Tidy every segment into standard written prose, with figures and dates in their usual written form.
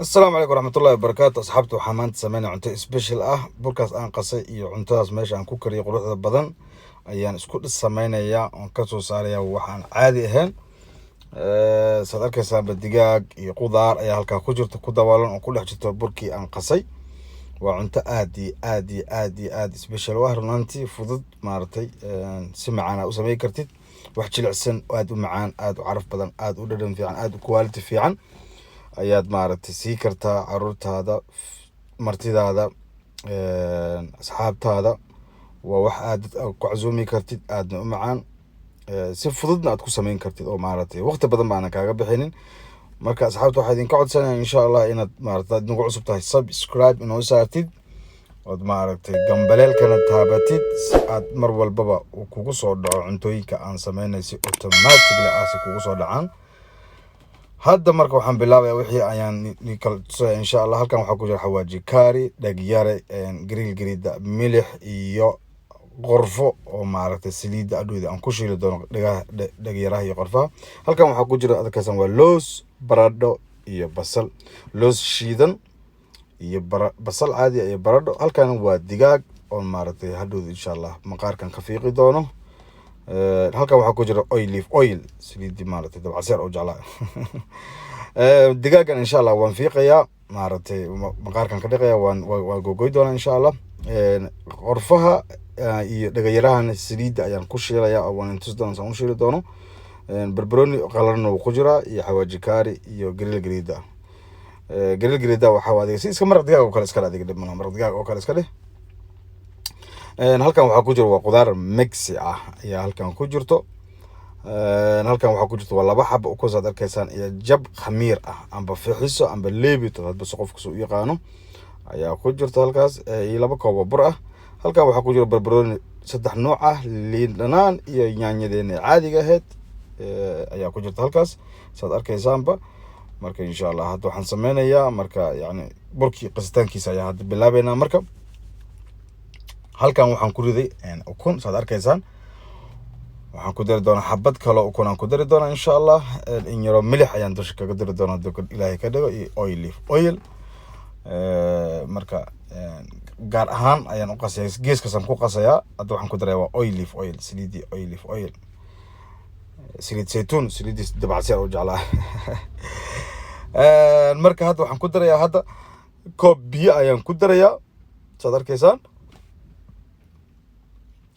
السلام عليكم ورحمة الله وبركاته. أصحابتي وحمانت سمينا عنتي سبيشل بوركاس aan qasay iyo cuntadaas meesha aan ku kariyo quruxda badan ayaan isku sameynaya oo ka soo saaraya waxaan caadi ahayn saad arkaysaa digaag iyo qudaar ayaa halka ku jirto ku daboolan oo ku dhex jirto burkii aan qasay waa cunto aad special waa runtii fudud maartay si macaan u sameey kartid wax jilicsan aad u macaan aad u caraf badan aad u dhadhan fiican aad u quality fiican ayaad maaragtay sii kartaa caruurtaada martidaada asxaabtaada waa wax aad ku casuumi kartid aadna u macaan si fududna aad ku sameyn kartid oo maaragtay waqti badan baan kaaga bixinin marka asxaabta waxaa idin ka codsanayaa insha Allah inaad maaragtay nagu cusub tahay subscribe inoo saartid oo maaragtay gambaleelkana taabatid si aad mar walbaba kugu soo dhaco cuntooyinka aan sameynay si automatically kugu soo dhacaan hadda marka waxaan bilaabayaa wixii ayaan kala tusay insha Allah halkan waxa ku jira xawaaji kaari dhagyare grill grida milix iyo qorfo oo maaragtay saliid adooda aan ku shiili doono dhagyaraha iyo qorfaha halkan waxa ku jira adkaysan waa loos baradho iyo basal loos shiidan iyo basal caadi iyo baradho halkan waa digaag oo maaragtay hadooda insha Allah maqaarkan ka fiiqi doono halkan waxa ku jira oil saliid maaragtay dabcaseer oo jeclaa digaagan insha Allah waan fiiqayaa maaragtay maqaarkan ka dhaqaya waan gogoy doonaa insha Allah qorfaha iyo dhagayarahan saliid ayaan ku shiilaya oo waan intus doonaa u shiili doono barbarooni qalan oo ku jira iyo xawaaji kaari iyo grill grida waxa waad si iska maraq digaag oo kale iska adeeg dhibman maraq digaag oo kale iska leh halkan waxa ku jira waa qudaar mixi ayaa halkan ku jirto halkan waxa ku jirto waa laba xab oo ku soo arkaysaan iyo jab khamiir amba fixiso amba leebito hadba qofku soo yaqaano ayaa ku jirto halkaas iyo laba koob bur halkan waxa ku jira barbarooni saddex nooc liin dhanaan iyo yaanyadeena caadiga ahayd ayaa ku jirta halkaas saad arkaysaanba marka insha Allah hadda waxaan sameynayaa marka yani burkii qasitaankiisa ayaa hadda bilaabeynaa marka halkan waxaan ku riday ukun saad arkaysaan waxaan ku dari doonaa xabad kale ukun aan ku dari doonaa insha Allah in yaro milix ayaan dusha kaga dari doonaa dadka Ilaahay ka dhigo iyo oil marka gaar ahaan ayaan u qasay geeskasan ku qasayaa hadda waxaan ku daray waa oil saliid saytuun saliid dabacsiir oo jeclaa marka hadda waxaan ku darayaa hadda koob biyo ayaan ku darayaa saad arkaysaan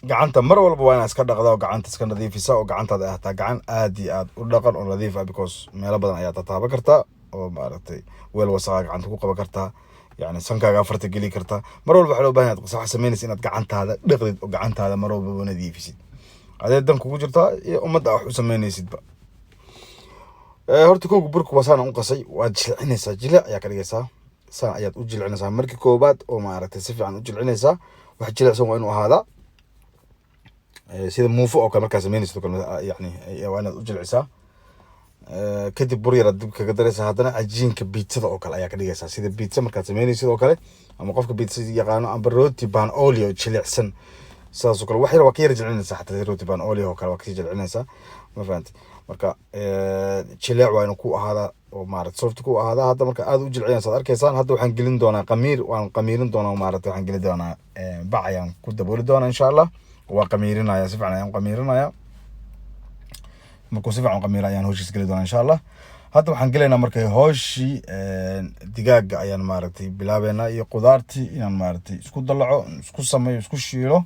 gacanta mar walba waa inaad iska dhaqdaa oo gacanta iska nadiifisaa oo gacantaada ahtaa gacan aad iyo aad u dhaqan oo nadiif because meelo badan ayaa tataaba kartaa oo maaragtay weel wasakha gacanta ku qaban kartaa yani sankaaga afarta geli kartaa mar walba waxa loo baahan yahay wax sameynaysa inaad gacantaada dhaqdid oo gacantaada mar walba nadiifisid adeedan kugu jirtaa iyo ummadda wax u sameynaysidba horta koogu burku wasana u qasay waad jilcinaysaa jilic ayaa ka dhigaysaa saan ayaad u jilcinaysaa markii koobaad oo maaragtay si fiican u jilcinaysaa wax jilicsan waa inuu ahaadaa sida muufo oo kale markaa sameynaysid yani waa inaad u jilcisaa kadib bur yar dib kaga daraysaa haddana cajiinka biitsada oo kale ayaa ka dhigaysaa sida biitsa markaad sameynaysid oo kale ama qofka biitsa yaqaano amba roti ban olio jilicsan sidaas oo kale wax yar waa ka yar jilcinaysaa xataa roti ban olio oo kale waa ka jilcinaysaa ma fahanti marka jilic waa inuu ku ahaadaa oo maaragtay soft ku ahaadaa hadda marka aad u jilcinaysaa arkaysaan hadda waxaan gelin doonaa waan qamiirin doonaa maaragtay waxaan gelin doonaa bac ayaan ku dabooli doonaa insha Allah waa qamiirinaya si fiican ayaan qamiirinaya markuu si fiican qamiira ayaan hooshis gali doonaa insha Allah hadda waxaan galeynaa markay hooshi digaaga ayaan maaragtay bilaabeynaa iyo qudaartii inaan maaragtay isku dalaco isku sameeyo isku shiilo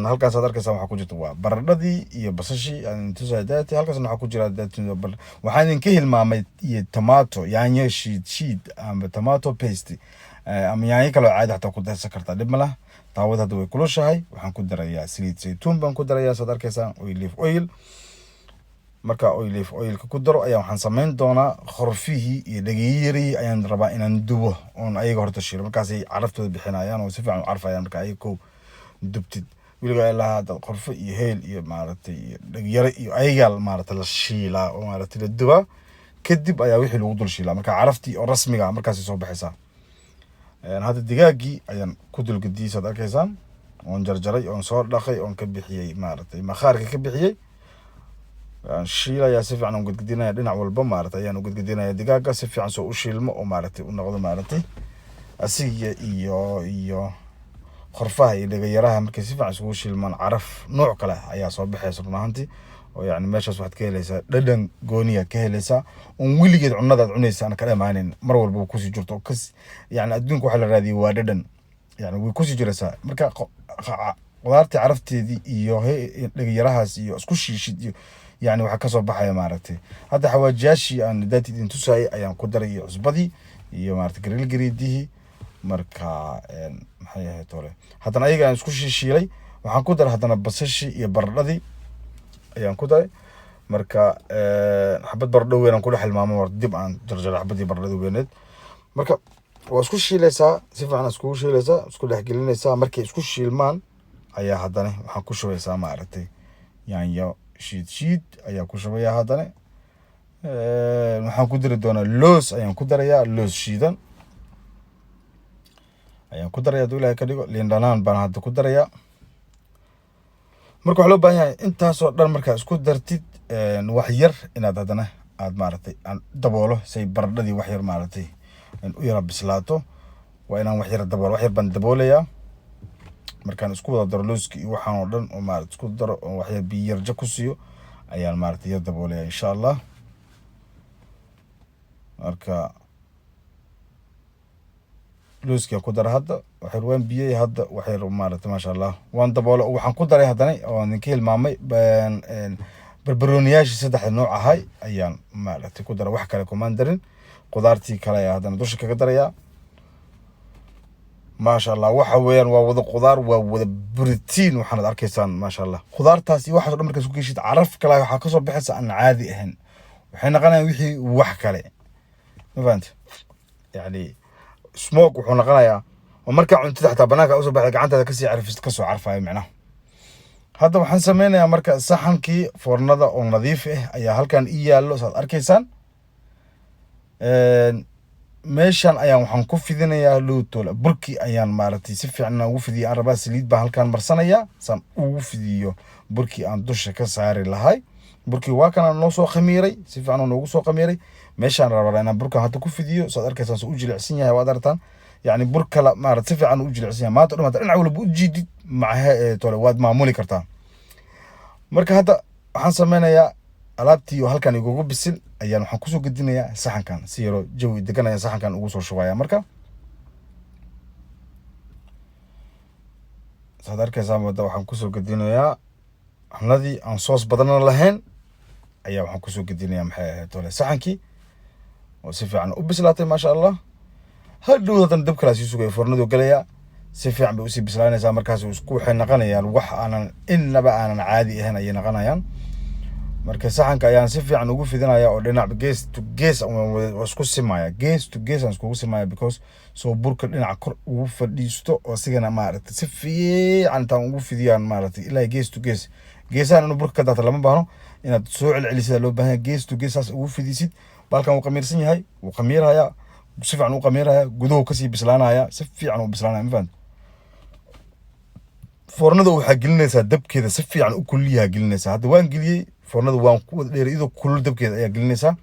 halkaas aad arkaysaa waxa ku jirta waa baradhadii iyo basashii aan tusaadaati halkaas waxa ku jira waxaan idin ka hilmaamay iyo tomato yaanyo shiid ama tomato paste ama yaanyo kale caadi xataa ku darsan kartaa dib ma laha taawada hadda way kulushahay waxaan ku darayaa saliid saytuun baan ku darayaa saad arkaysaan oil marka oilka ku daro ayaan waxaan sameyn doonaa qorfihii iyo dhagayarihii ayaan rabaa inaan dubo oon ayaga horta shiilo markaas ay caraftooda bixinayaan oo si fiican u carfayaan marka ayaga ko dubtid wiliga ilaa dad qorfo iyo heel iyo maaragtay dhagayare iyo ayaga maaragtay la shiilaa oo maaragtay la dubaa kadib ayaa wixii lagu dul shiilaa marka caraftii oo rasmiga markaas soo baxaysaa hadda digaagii ayaan ku dulgadiyay saad arkaysaan oon jarjaray oon soo dhaqay oon ka bixiyay maaragtay maqaarka ka bixiyay shiilaya si fiican u gadgadinaya dhinac walba maaragtay ayaan u gadgadinaya digaaga si fiican soo u shiilmo oo maaragtay u noqdo maaragtay asiga iyo qorfaha iyo dhagayaraha markay si fiican isugu shiilmaan caraf nooc kale ayaa soo baxaysa run ahaantii oo yani meeshaas waxaad ka helaysaa dhadhan gooniya ka helaysaa oon weligeed cunadaad cunaysa aan ka dhamaanin mar walba kusii jirto yani adduunka waxaa la raadiyay waa dhadhan yani way kusii jiraysaa marka qudaartii carafteedii iyo dhagayarahaas iyo isku shiishid iyo يعني waxaa kasoo baxaya maaragtay hadda xawaajiyaashii aan daati idin tusayay ayaan ku daray iyo cusbadii iyo maaragtay gariidihii marka maxay ahayd hore haddana ayaga aan isku shiilay waxaan ku daray haddana basashii iyo baradhadii ayaan ku daray marka xabad baradho weyn aan ku dhex hilmaamo war dib aan jarjaray xabadii baradhadii weyneed marka waa isku shiilaysaa si fiican iskugu shiilaysaa isku dhex gelinaysaa markay isku shiilmaan ayaa haddana waxaan ku shubaysaa maaragtay yaanyo shiid ayaa ku shubaya haddana waxaan ku dari doonaa loos ayaan ku darayaa loos shiidan ayaan ku darayaa hadduu ilaahay ka dhigo liin dhanaan baan hadda ku darayaa marka waxaa loo baahan yahay intaasoo dhan markaa isku dartid wax yar inaad haddana aad maaragtay aan daboolo say baradhadii wax yar maaragtay u yara bislaato waa inaan wax yar daboolo wax yar baan daboolayaa markaan isku wada daro looski iyo waxaan oo dhan oo maaragtay isku daro oo wax yar biyo yarja ku siiyo ayaan maaragtay yar daboolaya insha allah marka looski ku dara hadda wax yar waan biyay hadda wax yar maaragtay maasha allah waan daboolo waxaan ku daray haddana oo ninka hilmaamay barbarooniyaashii saddexda nooc ahay ayaan maaragtay ku dara wax kale kumaan darin qudaartii kale ayaa haddana dusha kaga darayaa ما شاء الله waxa weeyaan waa wada qudaar waa wada borotiin waxaad arkaysaan ma sha Allah qudaartaas iyo waxa soo markaa isku geeshid caraf kale waxa ka soo baxaysa aan caadi ahayn waxay noqonayaan wixii wax kale ma fahanti yani smoke wuxuu noqonayaa oo markaa cuntada xataa banaanka u soo baxda gacantaada ka sii carfist ka soo carfaayo macnaha hadda waxaan sameynayaa marka saxankii foornada oo nadiif ah ayaa halkan ii yaallo saad arkaysaan meeshan ayaan waxaan ku fidinayaa lootola burki ayaan maaragtay si fiican ugu fidiyo aan rabaa saliid baan halkan marsanayaa san ugu fidiyo burki aan dusha ka saari lahay burki waa kana noo soo khamiiray si fiican noogu soo khamiiray meeshan rabaa inaan burka hadda ku fidiyo saad arkaysaan soo u jilicsan yahay waad aragtaan yani burka la maaragtay si fiican u jilicsan yahay maanta dhamaad dhinac walba u jiidid macaha tole waad maamuli kartaa marka hadda waxaan sameynayaa alaabtii oo halkan igu bisil ayaan waxaan ku soo gadinayaa saxankan si yaro jawi degan ayaan saxankan ugu soo shubayaa marka saad arkaysaa wada waxaan ku soo gadinayaa xanadii aan soos badan lahayn ayaa waxaan ku soo gadinayaa maxay ahayd tole saxankii oo si fiican u bislaatay ma sha Allah hadhow hadan dab kala sii sugay foornadu galaya si fiican bay u sii bislaanaysaa markaas isku waxay noqonayaan wax aanan inaba aanan caadi ahayn ayay noqonayaan marka saxanka ayaan si fiican ugu fidinayaa oo dhinac gees to gees oo isku simaya gees to gees aan isku simaya because soo burka dhinac kor ugu fadhiisto oo sigana maaragtay si fiican taan ugu fidiyaan maaragtay ilaa gees to gees geesaan inuu burka ka daata lama baahno inaad soo celcelisida loo baahan yahay gees to gees saas ugu fidisid balkan uu qamiirsan yahay uu qamiiraya si fiican uu qamiiraya guduhu kasii bislaanaya si fiican uu bislaanaya ma fahanti foornada waxaa gelinaysaa dabkeeda si fiican u kulliyaha gelinaysaa hadda waan geliyey foornada waan ku wada dheeray idoo kulul dabkeeda ayaa gelinaysaa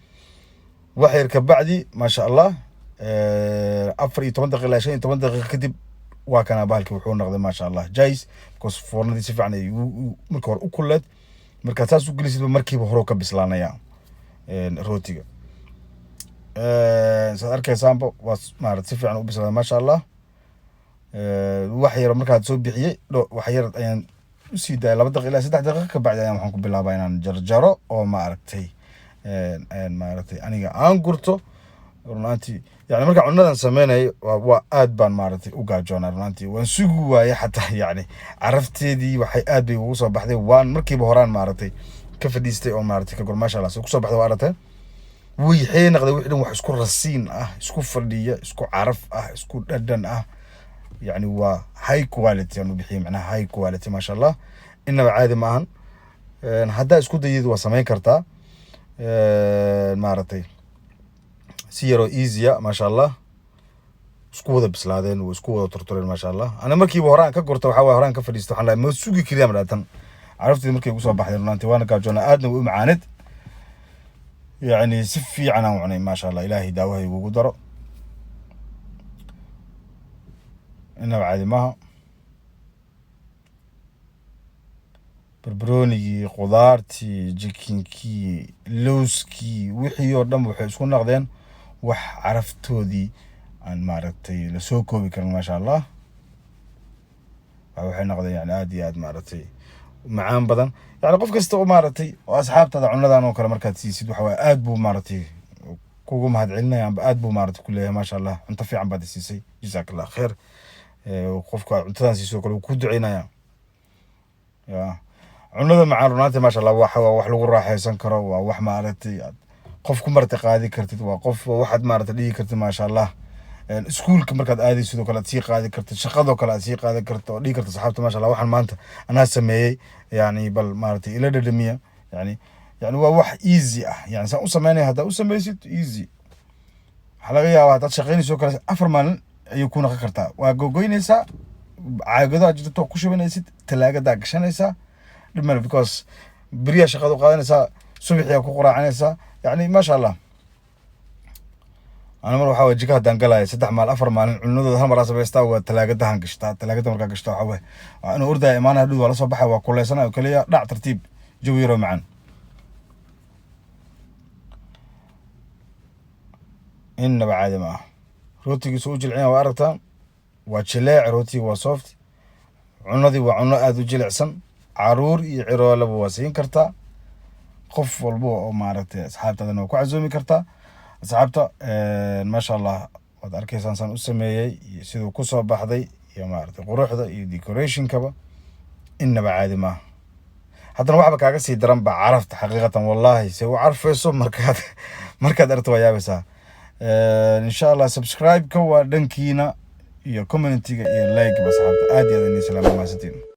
wax yar ka bacdi ma sha Allah 14 daqiiqo ilaa 15 daqiiqo kadib waa kana bahalkii wuxuu noqday ma sha Allah jays because foornadii si fiican ay marka hore u kulleed marka taas u gelisid markiiba hore ka bislaanaya rootiga saad arkaysaanba waa maaragtay si fiican u bislaaday ma sha Allah wax yar markaad soo bixiyay wax yar ayaan sii daay 2 daqiiqo ilaa 3 daqiiqo ka bacdi ayaan waxaan ku bilaabaa inaan jarjaro oo maaragtay aniga aan gurto runtii yani marka cunadan sameynay waa aad baan maaragtay u gaajoonaa runtii waan sugu waayay xataa yani carafteedii waxay aad bay ugu soo baxday waan markiiba horaan maaragtay ka fadhiistay oo maaragtay ka gormaasha la ku soo baxday waa aragtay wixii naqday wixii wax isku rasiin ah isku fadhiya isku caraf ah isku dhadhan ah يعني هو high quality يعني بحي معناها high quality ما شاء الله إنه عادي معهن هذا اسكو ديد وسمين كرتا مارتي سيرو ايزيا ما شاء الله اسكو ذا بسلادين واسكو ذا ترترين ما شاء الله أنا مركي بهران كقرت وحوا هران كفريست وحنا ما سوقي كذا مراتن عرفتي مركي وصل بحر رنانتي وانا كاجونا ادنا ومعاند يعني سفي عنا وعني ما شاء الله إلهي داوه وقدره إنه عادي ما بربروني خضارتي جيكينكي لوسكي وحي ودم وحي سكون نقدين وح عرفتو دي عن مارتي لسوكو بكرم ما شاء الله وحي نقدين يعني آدي آد مارتي معان بدن يعني قف كستو مارتي واصحاب تدعون لدان وكلا مركات سيسيد وحوا آد بو مارتي كوكو مهد علنا يعني آد بو مارتي كلها ما شاء الله انت في عم بعد السيسي جزاك الله خير وقفك انتدان سيسو كلا وكود عينا يا cunada macaan runtii ma sha Allah wax lagu raaxaysan karo waa wax maaragtay qof ku marti qaadi kartid waa qof waxaad maaragtay dhigi kartid ma sha Allah iskuulka markaad aadayso sidoo kale sii qaadi kartid shaqado kale sii qaadi kartid oo dhigi kartid saxaabta ma sha Allah waxaan maanta anaa sameeyay yani bal maaragtay ila dhadhamiya yani waa wax easy ah yani saan u sameynay hada u sameysid easy waxa laga yaabaa dad shaqeynayso kale 4 maalin ayuu ku noqon kartaa waa gogoynaysaa caagado ajirto ku shubanaysid talaagada gashanaysaa لما because بريا شقادو قادنيسا صبحيا ku quraacanaysa yani ma sha Allah ana mar waxa wajiga hadan galay 3 maal 4 maalin cunadooda hal mar asabeystaa waa talaagada han gashtaa talaagada marka gashtaa waxa way ana urdaa imaana dhud wala soo baxay waa kuleysana kaliya dhac tartiib jawiiro macaan inna baadi ma rootiga soo jilcina waa aragtaa waa jileec rootiga waa soft cunadii waa cuno aad u jilicsan caruur iyo ciroolaba waa siin kartaa qof walba oo maaragtay asxaabtadana waa ku casuumi kartaa asxaabta ma sha Allah wad arkaysaan san u sameeyay sidoo ku soo baxday iyo maaragtay quruxda iyo decoration-kaba inaba caadi ma haddana waxba kaaga sii daran ba carafta xaqiiqatan wallahi si uu carfayso markaad aragto waa yaabaysaa insha Allah subscribe-ka waa dhankiina iyo community-ga iyo like ba asxaabta aad iyo aad in salaam ma santiin